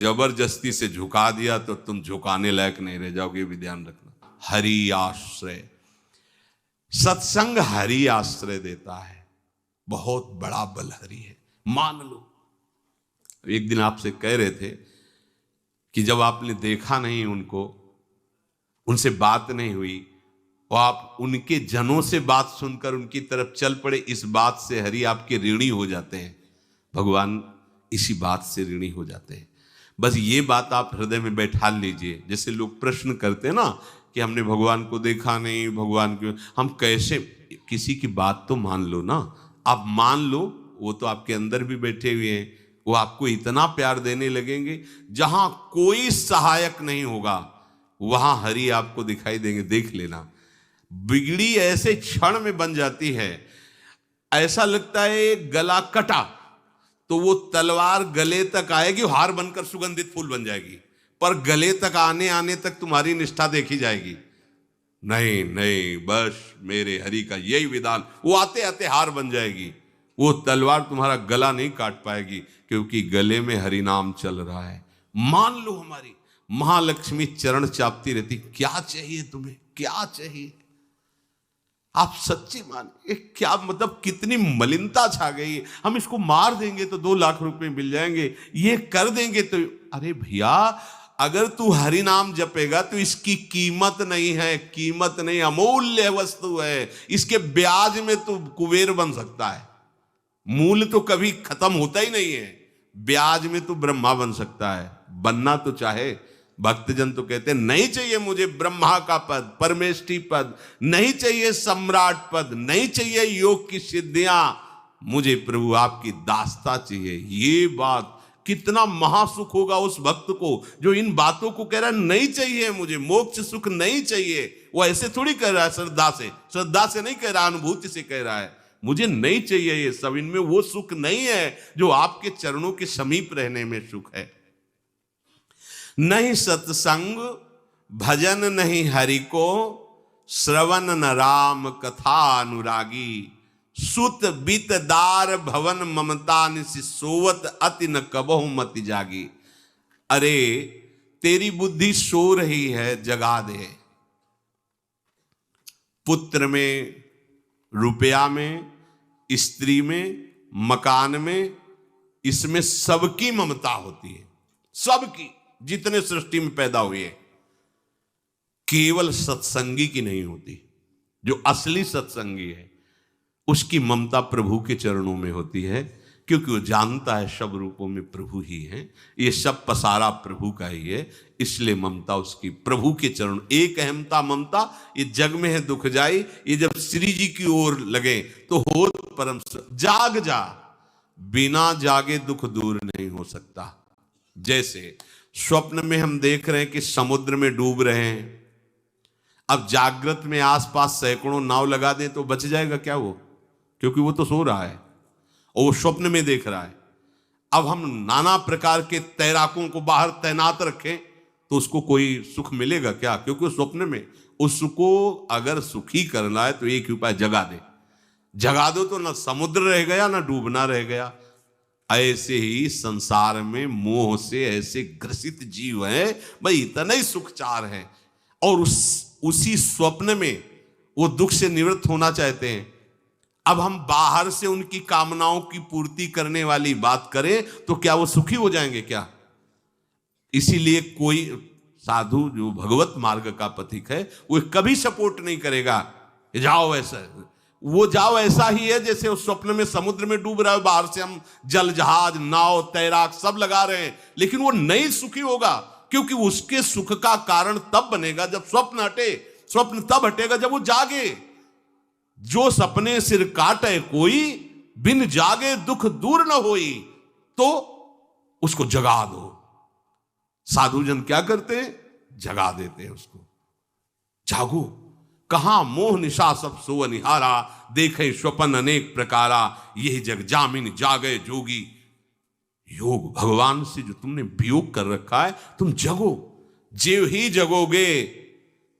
जबरदस्ती से झुका दिया तो तुम झुकाने लायक नहीं रह जाओगे, भी ध्यान रखना। हरि आश्रय, सत्संग हरि आश्रय देता है, बहुत बड़ा बल हरि है, मान लो। एक दिन आपसे कह रहे थे कि जब आपने देखा नहीं उनको, उनसे बात नहीं हुई, और आप उनके जनों से बात सुनकर उनकी तरफ चल पड़े, इस बात से हरि आपके ऋणी हो जाते हैं। भगवान इसी बात से ऋणी हो जाते हैं। बस ये बात आप हृदय में बैठा लीजिए। जैसे लोग प्रश्न करते हैं ना कि हमने भगवान को देखा नहीं, भगवान को हम कैसे, किसी की बात तो मान लो ना। आप मान लो, वो तो आपके अंदर भी बैठे हुए हैं, वो आपको इतना प्यार देने लगेंगे, जहां कोई सहायक नहीं होगा वहां हरि आपको दिखाई देंगे। देख लेना, बिगड़ी ऐसे क्षण में बन जाती है, ऐसा लगता है गला कटा तो वो तलवार गले तक आएगी, हार बनकर सुगंधित फूल बन जाएगी, पर गले तक आने आने तक तुम्हारी निष्ठा देखी जाएगी। नहीं नहीं, बस मेरे हरि का यही विधान, वो आते आते हार बन जाएगी, वो तलवार तुम्हारा गला नहीं काट पाएगी, क्योंकि गले में हरि नाम चल रहा है। मान लो हमारी महालक्ष्मी चरण चापती रहती, क्या चाहिए तुम्हें, क्या चाहिए, आप सच्ची मानिए। क्या मतलब, कितनी मलिनता छा गई है। हम इसको मार देंगे तो 2 लाख रुपए मिल जाएंगे, ये कर देंगे तो, अरे भैया अगर तू हरि नाम जपेगा तो इसकी कीमत नहीं है, कीमत नहीं, अमूल्य वस्तु है। इसके ब्याज में तू कुबेर बन सकता है, मूल्य तो कभी खत्म होता ही नहीं है, ब्याज में तू ब्रह्मा बन सकता है। बनना तो चाहे, भक्तजन तो कहते हैं नहीं चाहिए मुझे ब्रह्मा का पद, परमेष्ठी पद, नहीं चाहिए सम्राट पद, नहीं चाहिए योग की सिद्धियां, मुझे प्रभु आपकी दास्ता चाहिए। ये बात, कितना महासुख होगा उस भक्त को जो इन बातों को कह रहा है, नहीं चाहिए मुझे मोक्ष सुख नहीं चाहिए। वो ऐसे थोड़ी कह रहा है, श्रद्धा से नहीं कह रहा, अनुभूति से कह रहा है, मुझे नहीं चाहिए ये सब, इनमें वो सुख नहीं है जो आपके चरणों के समीप रहने में सुख है। नहीं सत्संग भजन नहीं हरि को, श्रवण न राम कथा अनुरागी, सुत बीत दार भवन ममता निसि सोवत अति न कबहु मति जागी। अरे तेरी बुद्धि सो रही है, जगा दे। पुत्र में, रुपया में, स्त्री में, मकान में, इसमें सबकी ममता होती है, सबकी, जितने सृष्टि में पैदा हुए, केवल सत्संगी की नहीं होती। जो असली सत्संगी है उसकी ममता प्रभु के चरणों में होती है, क्योंकि वो जानता है सब रूपों में प्रभु ही है, ये सब पसारा प्रभु का ही है, इसलिए ममता उसकी प्रभु के चरण। एक अहमता ममता ये जग में है दुख जाई, ये जब श्री जी की ओर लगे तो हो परम। जाग जा, बिना जागे दुख दूर नहीं हो सकता। जैसे स्वप्न में हम देख रहे हैं कि समुद्र में डूब रहे हैं, अब जागृत में आसपास सैकड़ों नाव लगा दें तो बच जाएगा क्या वो, क्योंकि वो तो सो रहा है और वो स्वप्न में देख रहा है। अब हम नाना प्रकार के तैराकों को बाहर तैनात रखें तो उसको कोई सुख मिलेगा क्या, क्योंकि वो स्वप्न में। उसको अगर सुखी करना है तो एक ही उपाय, जगा दे। जगा दो तो ना समुद्र रह गया ना डूबना रह गया। ऐसे ही संसार में मोह से ऐसे ग्रसित जीव हैं, भाई इतना ही सुखचार है, और उसी स्वप्न में वो दुख से निवृत्त होना चाहते हैं। अब हम बाहर से उनकी कामनाओं की पूर्ति करने वाली बात करें तो क्या वो सुखी हो जाएंगे क्या? इसीलिए कोई साधु जो भगवत मार्ग का पथिक है वो कभी सपोर्ट नहीं करेगा जाओ ऐसा, वो जाओ ऐसा ही है जैसे उस स्वप्न में समुद्र में डूब रहा है, बाहर से हम जल जहाज नाव तैराक सब लगा रहे हैं, लेकिन वो नहीं सुखी होगा, क्योंकि उसके सुख का कारण तब बनेगा जब स्वप्न हटे। स्वप्न तब हटेगा जब वो जागे। जो सपने सिर काटे कोई, बिन जागे दुख दूर न होई, तो उसको जगा दो। साधुजन क्या करते हैं? जगा देते हैं उसको। जागो, कहां मोह निशा सब सो अनिहारा, देखे स्वपन अनेक प्रकारा, यही जग जामिन जागे जोगी। योग भगवान से जो तुमने वियोग कर रखा है, तुम जगो। जे ही जगोगे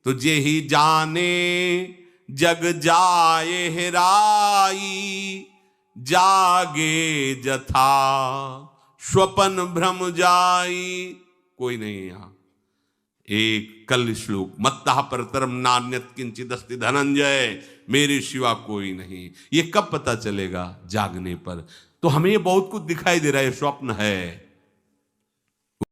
तो जे ही जाने जग जाए हेराई, जागे जथा स्वपन भ्रम जाई, कोई नहीं है यहां। एक कल श्लोक, मत्तः परतरम नान्यत् किंचिदस्ति धनंजय, मेरे सिवा कोई नहीं। ये कब पता चलेगा? जागने पर। तो हमें ये बहुत कुछ दिखाई दे रहा है, स्वप्न है,